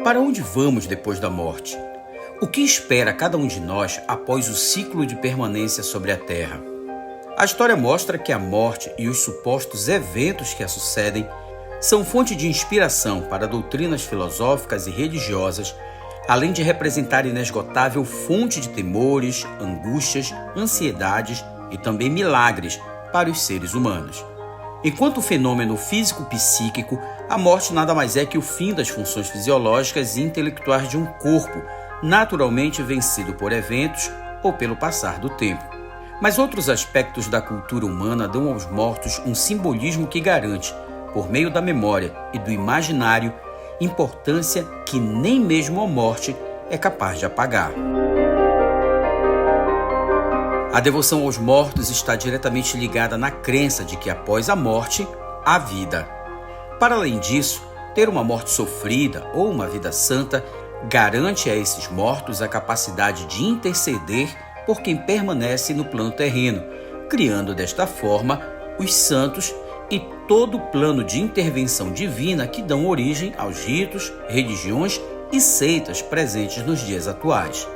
Para onde vamos depois da morte? O que espera cada um de nós após o ciclo de permanência sobre a Terra? A história mostra que a morte e os supostos eventos que a sucedem são fonte de inspiração para doutrinas filosóficas e religiosas, além de representar inesgotável fonte de temores, angústias, ansiedades e também milagres para os seres humanos. Enquanto fenômeno físico-psíquico, a morte nada mais é que o fim das funções fisiológicas e intelectuais de um corpo, naturalmente vencido por eventos ou pelo passar do tempo. Mas outros aspectos da cultura humana dão aos mortos um simbolismo que garante, por meio da memória e do imaginário, importância que nem mesmo a morte é capaz de apagar. A devoção aos mortos está diretamente ligada na crença de que após a morte, há vida. Para além disso, ter uma morte sofrida ou uma vida santa garante a esses mortos a capacidade de interceder por quem permanece no plano terreno, criando desta forma os santos e todo o plano de intervenção divina que dão origem aos ritos, religiões e seitas presentes nos dias atuais.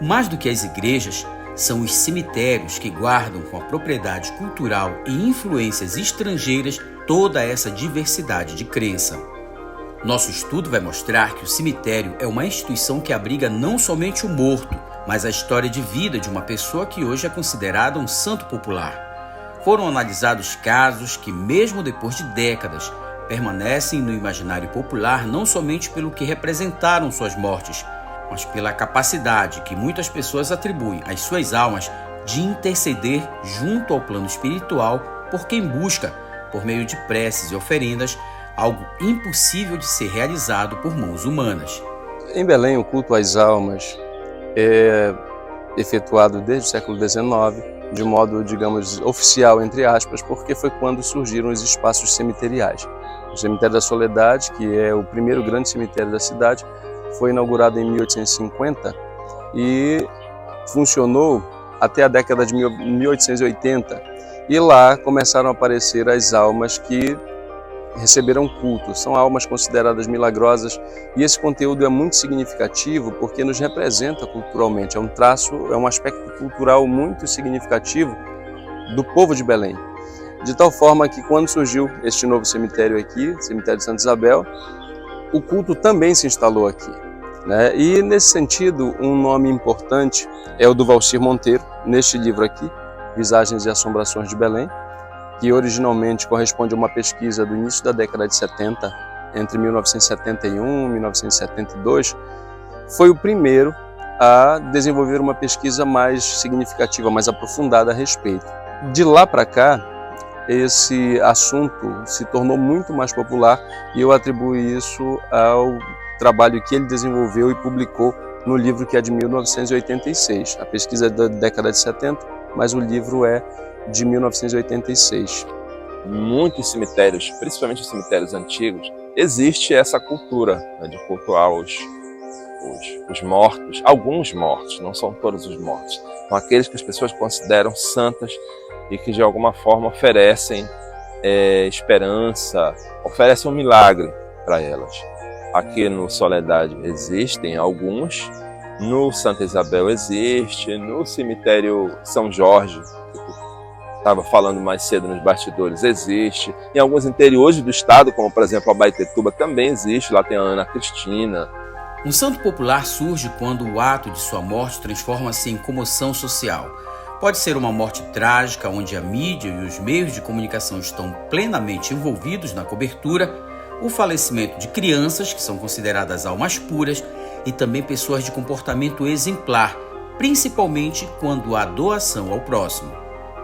Mais do que as igrejas, são os cemitérios que guardam com a propriedade cultural e influências estrangeiras toda essa diversidade de crença. Nosso estudo vai mostrar que o cemitério é uma instituição que abriga não somente o morto, mas a história de vida de uma pessoa que hoje é considerada um santo popular. Foram analisados casos que, mesmo depois de décadas, permanecem no imaginário popular não somente pelo que representaram suas mortes, mas pela capacidade que muitas pessoas atribuem às suas almas de interceder junto ao plano espiritual por quem busca, por meio de preces e oferendas, algo impossível de ser realizado por mãos humanas. Em Belém, o culto às almas é efetuado desde o século XIX, de modo, digamos, oficial, entre aspas, porque foi quando surgiram os espaços cemiteriais. O Cemitério da Soledade, que é o primeiro grande cemitério da cidade, foi inaugurado em 1850 e funcionou até a década de 1880. E lá começaram a aparecer as almas que receberam culto. São almas consideradas milagrosas e esse conteúdo é muito significativo porque nos representa culturalmente. É um traço, é um aspecto cultural muito significativo do povo de Belém. De tal forma que quando surgiu este novo cemitério aqui, Cemitério de Santa Isabel, o culto também se instalou aqui, né? E nesse sentido, um nome importante é o do Valcir Monteiro, neste livro aqui, Visagens e Assombrações de Belém, que originalmente corresponde a uma pesquisa do início da década de 70, entre 1971 e 1972, foi o primeiro a desenvolver uma pesquisa mais significativa, mais aprofundada a respeito. De lá para cá, esse assunto se tornou muito mais popular e eu atribuo isso ao trabalho que ele desenvolveu e publicou no livro que é de 1986. A pesquisa é da década de 70, mas o livro é de 1986. Muitos cemitérios, principalmente os cemitérios antigos, existe essa cultura, né, de cultuar os mortos, alguns mortos, não são todos os mortos. São aqueles que as pessoas consideram santas e que de alguma forma oferecem esperança, oferecem um milagre para elas. Aqui no Soledade existem alguns, no Santa Isabel existe, no cemitério São Jorge, que eu estava falando mais cedo nos bastidores, existe. Em alguns interiores do estado, como por exemplo Abaetetuba, também existe, lá tem a Ana Cristina. Um santo popular surge quando o ato de sua morte transforma-se em comoção social. Pode ser uma morte trágica, onde a mídia e os meios de comunicação estão plenamente envolvidos na cobertura, o falecimento de crianças, que são consideradas almas puras, e também pessoas de comportamento exemplar, principalmente quando há doação ao próximo.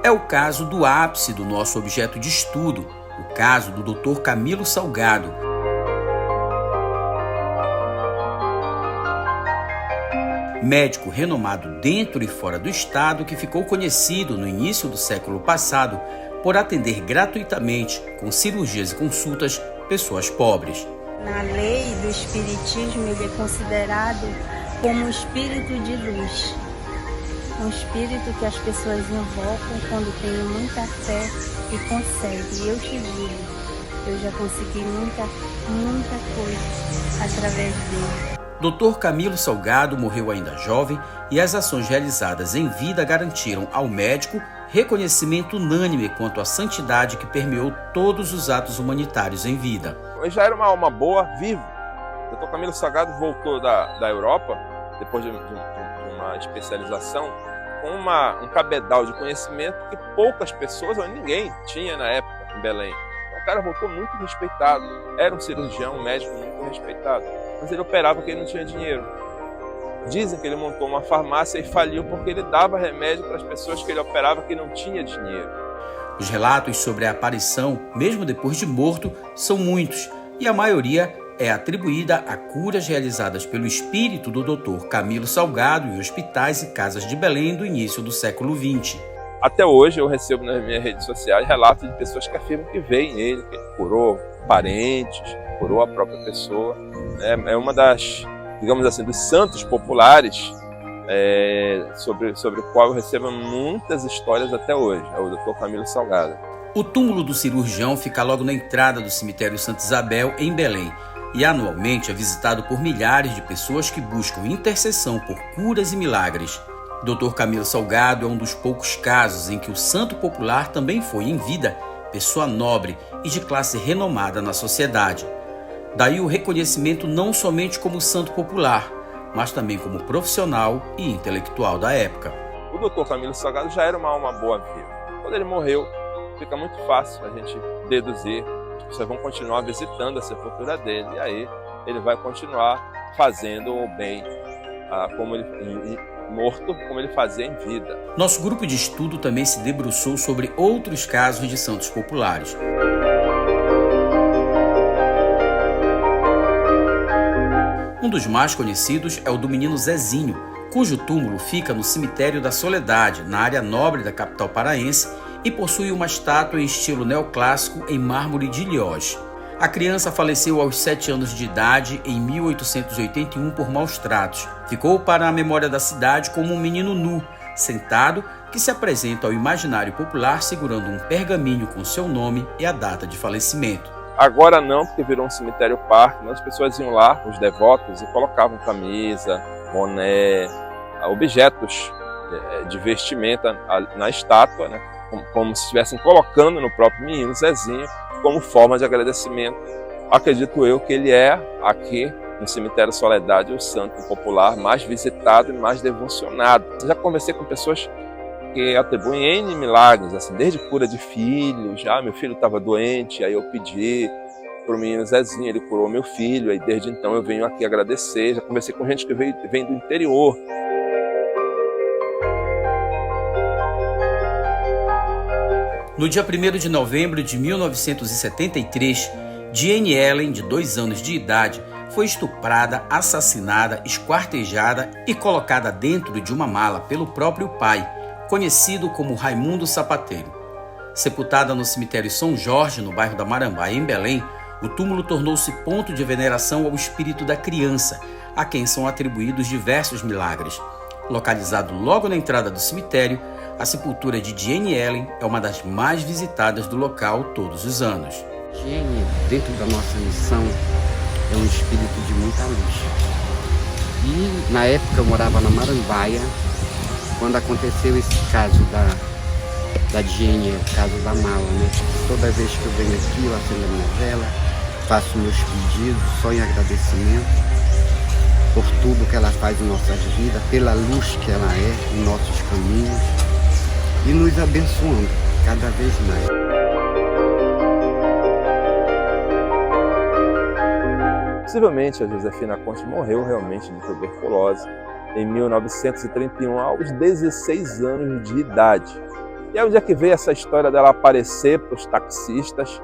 É o caso do ápice do nosso objeto de estudo, o caso do Dr. Camilo Salgado. Médico renomado dentro e fora do estado que ficou conhecido no início do século passado por atender gratuitamente, com cirurgias e consultas, pessoas pobres. Na lei do espiritismo, ele é considerado como um espírito de luz. Um espírito que as pessoas invocam quando têm muita fé e conseguem. Eu te digo, Eu já consegui muita coisa através dele. Dr. Camilo Salgado morreu ainda jovem e as ações realizadas em vida garantiram ao médico reconhecimento unânime quanto à santidade que permeou todos os atos humanitários em vida. Ele já era uma alma boa, vivo. O Dr. Camilo Salgado voltou da Europa, depois de uma especialização, com um cabedal de conhecimento que poucas pessoas, ou ninguém, tinha na época em Belém. O cara voltou muito respeitado, era um cirurgião, um médico muito respeitado, mas ele operava porque ele não tinha dinheiro. Dizem que ele montou uma farmácia e faliu porque ele dava remédio para as pessoas que ele operava que não tinha dinheiro. Os relatos sobre a aparição, mesmo depois de morto, são muitos, e a maioria é atribuída a curas realizadas pelo espírito do Dr. Camilo Salgado em hospitais e casas de Belém do início do século XX. Até hoje eu recebo nas minhas redes sociais relatos de pessoas que afirmam que veem ele, que ele curou parentes, curou a própria pessoa. É uma das, digamos assim, dos santos populares sobre o qual eu recebo muitas histórias até hoje, é o Dr. Camilo Salgado. O túmulo do cirurgião fica logo na entrada do cemitério Santa Isabel, em Belém, e anualmente é visitado por milhares de pessoas que buscam intercessão por curas e milagres. Dr. Camilo Salgado é um dos poucos casos em que o santo popular também foi, em vida, pessoa nobre e de classe renomada na sociedade. Daí o reconhecimento não somente como santo popular, mas também como profissional e intelectual da época. O Dr. Camilo Salgado já era uma alma boa viva. Quando ele morreu, fica muito fácil a gente deduzir que as pessoas vão continuar visitando a sepultura dele, e aí ele vai continuar fazendo o bem, como ele morto, como ele fazia em vida. Nosso grupo de estudo também se debruçou sobre outros casos de santos populares. Um dos mais conhecidos é o do menino Zezinho, cujo túmulo fica no cemitério da Soledade, na área nobre da capital paraense, e possui uma estátua em estilo neoclássico em mármore de Ilhéus. A criança faleceu aos 7 anos de idade em 1881 por maus tratos. Ficou para a memória da cidade como um menino nu, sentado, que se apresenta ao imaginário popular segurando um pergaminho com seu nome e a data de falecimento. Agora não, porque virou um cemitério parque, mas as pessoas iam lá, os devotos, e colocavam camisa, boné, objetos de vestimenta na estátua, né? Como se estivessem colocando no próprio menino Zezinho, como forma de agradecimento. Acredito eu que ele é, aqui no cemitério Soledade, o santo popular mais visitado e mais devocionado. Eu já conversei com pessoas que atribuem N milagres, assim, desde cura de filhos, meu filho estava doente, aí eu pedi para o menino Zezinho, ele curou meu filho, aí desde então eu venho aqui agradecer. Já conversei com gente que vem do interior. No dia 1º de novembro de 1973, Jane Ellen, de 2 anos de idade, foi estuprada, assassinada, esquartejada e colocada dentro de uma mala pelo próprio pai, conhecido como Raimundo Sapateiro. Sepultada no cemitério São Jorge, no bairro da Marambaia, em Belém, o túmulo tornou-se ponto de veneração ao espírito da criança, a quem são atribuídos diversos milagres. Localizado logo na entrada do cemitério, a sepultura de Jane Ellen é uma das mais visitadas do local todos os anos. Jane, dentro da nossa missão, é um espírito de muita luz. E na época eu morava na Marambaia, quando aconteceu esse caso da Jane, o caso da mala, né? Toda vez que eu venho aqui, eu acendo a minha vela, faço meus pedidos, só em agradecimento por tudo que ela faz em nossas vidas, pela luz que ela é em nossos caminhos e nos abençoando cada vez mais. Possivelmente a Josefina Conte morreu realmente de tuberculose em 1931, aos 16 anos de idade. E é onde é que veio essa história dela aparecer para os taxistas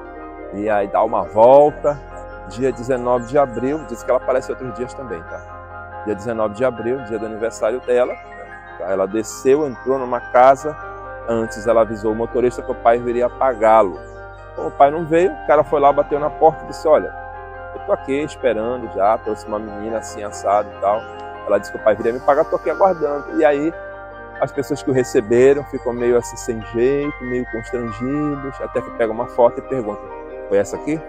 e aí dar uma volta. Dia 19 de abril, diz que ela aparece outros dias também, tá? Dia 19 de abril, dia do aniversário dela, ela desceu, entrou numa casa. Antes ela avisou o motorista que o pai viria pagá-lo. Como o pai não veio, o cara foi lá, bateu na porta e disse: olha, eu tô aqui esperando já, trouxe uma menina assim assado e tal. Ela disse que o pai viria me pagar, tô aqui aguardando. E aí as pessoas que o receberam ficam meio assim sem jeito, meio constrangidos, até que pegam uma foto e perguntam: Foi essa aqui?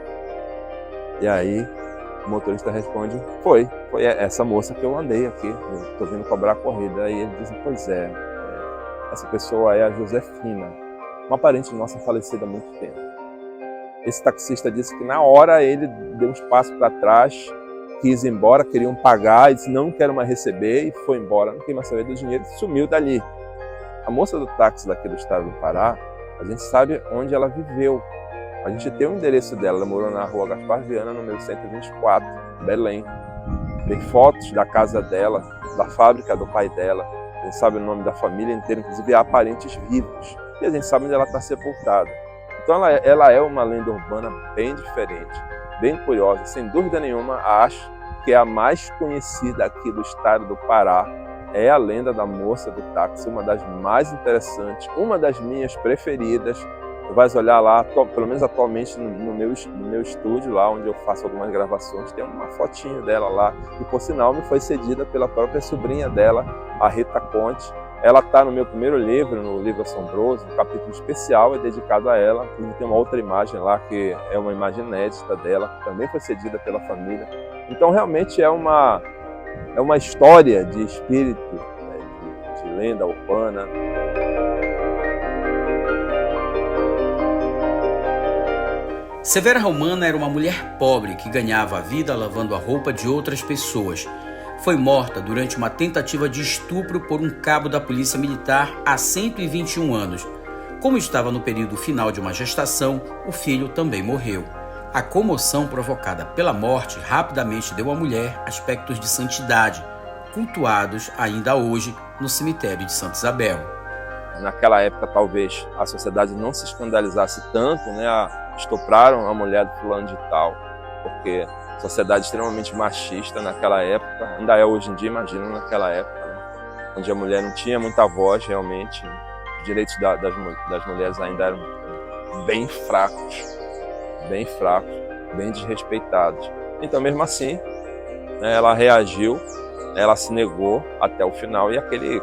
E aí o motorista responde, foi essa moça que eu andei aqui, eu tô vindo cobrar a corrida. Aí ele diz, pois é, essa pessoa é a Josefina, uma parente nossa falecida há muito tempo. Esse taxista disse que na hora ele deu um passo para trás, quis ir embora, queriam pagar, e disse, não quero mais receber, e foi embora, não quer mais saber do dinheiro, e sumiu dali. A moça do táxi daqui do estado do Pará, a gente sabe onde ela viveu. A gente tem o endereço dela, ela morou na rua Gaspar Viana, número 124, Belém. Tem fotos da casa dela, da fábrica do pai dela, a gente sabe o nome da família inteira, inclusive há parentes vivos. E a gente sabe onde ela está sepultada. Então ela é uma lenda urbana bem diferente, bem curiosa. Sem dúvida nenhuma, acho que é a mais conhecida aqui do estado do Pará. É a lenda da moça do táxi, uma das mais interessantes, uma das minhas preferidas. Tu vais olhar lá, pelo menos atualmente no meu estúdio, lá onde eu faço algumas gravações, tem uma fotinho dela lá, que por sinal me foi cedida pela própria sobrinha dela, a Rita Conte. Ela está no meu primeiro livro, no Livro Assombroso, um capítulo especial é dedicado a ela. Tem uma outra imagem lá, que é uma imagem inédita dela, que também foi cedida pela família. Então realmente é uma história de espírito, né, de lenda urbana. Severa Romana era uma mulher pobre que ganhava a vida lavando a roupa de outras pessoas. Foi morta durante uma tentativa de estupro por um cabo da Polícia Militar há 121 anos. Como estava no período final de uma gestação, o filho também morreu. A comoção provocada pela morte rapidamente deu à mulher aspectos de santidade, cultuados ainda hoje no cemitério de Santa Isabel. Naquela época, talvez, a sociedade não se escandalizasse tanto, né? Estupraram a mulher do fulano de tal, porque a sociedade extremamente machista naquela época, ainda é hoje em dia, imagina naquela época, né? Onde a mulher não tinha muita voz realmente, os direitos das mulheres ainda eram bem fracos, bem desrespeitados. Então, mesmo assim, né, ela reagiu, ela se negou até o final, e aquele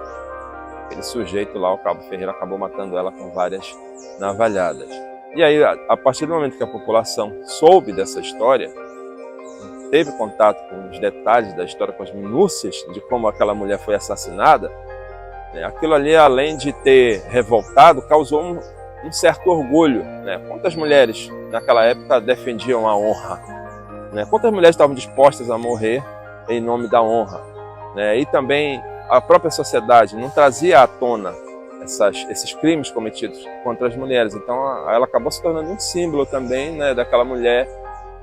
sujeito lá, o Cabo Ferreira, acabou matando ela com várias navalhadas. E aí, a partir do momento que a população soube dessa história, teve contato com os detalhes da história, com as minúcias de como aquela mulher foi assassinada, né, aquilo ali, além de ter revoltado, causou um certo orgulho, né? Quantas mulheres naquela época defendiam a honra, né? Quantas mulheres estavam dispostas a morrer em nome da honra, né? E também a própria sociedade não trazia à tona esses crimes cometidos contra as mulheres. Então ela acabou se tornando um símbolo também, né, daquela mulher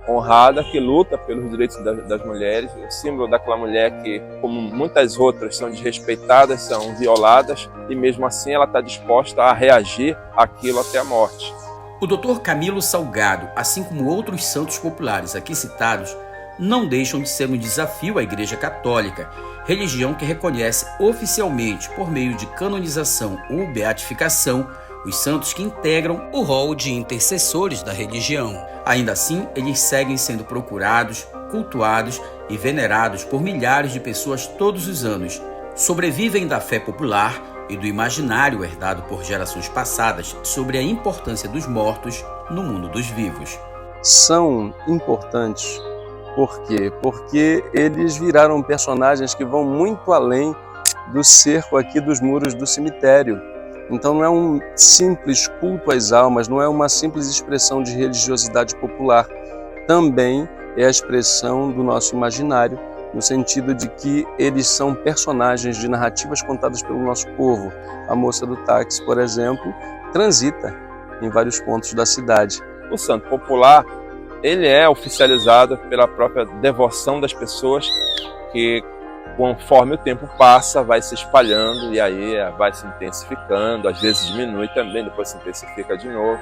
honrada que luta pelos direitos das mulheres, o símbolo daquela mulher que, como muitas outras, são desrespeitadas, são violadas, e mesmo assim ela está disposta a reagir àquilo até a morte. O Dr. Camilo Salgado, assim como outros santos populares aqui citados, não deixam de ser um desafio à Igreja Católica, religião que reconhece oficialmente, por meio de canonização ou beatificação, os santos que integram o rol de intercessores da religião. Ainda assim, eles seguem sendo procurados, cultuados e venerados por milhares de pessoas todos os anos. Sobrevivem da fé popular e do imaginário herdado por gerações passadas sobre a importância dos mortos no mundo dos vivos. São importantes. Por quê? Porque eles viraram personagens que vão muito além do cerco aqui dos muros do cemitério. Então não é um simples culto às almas, não é uma simples expressão de religiosidade popular. Também é a expressão do nosso imaginário, no sentido de que eles são personagens de narrativas contadas pelo nosso povo. A moça do táxi, por exemplo, transita em vários pontos da cidade. O santo popular, ele é oficializado pela própria devoção das pessoas, que conforme o tempo passa vai se espalhando e aí vai se intensificando, às vezes diminui também, depois se intensifica de novo.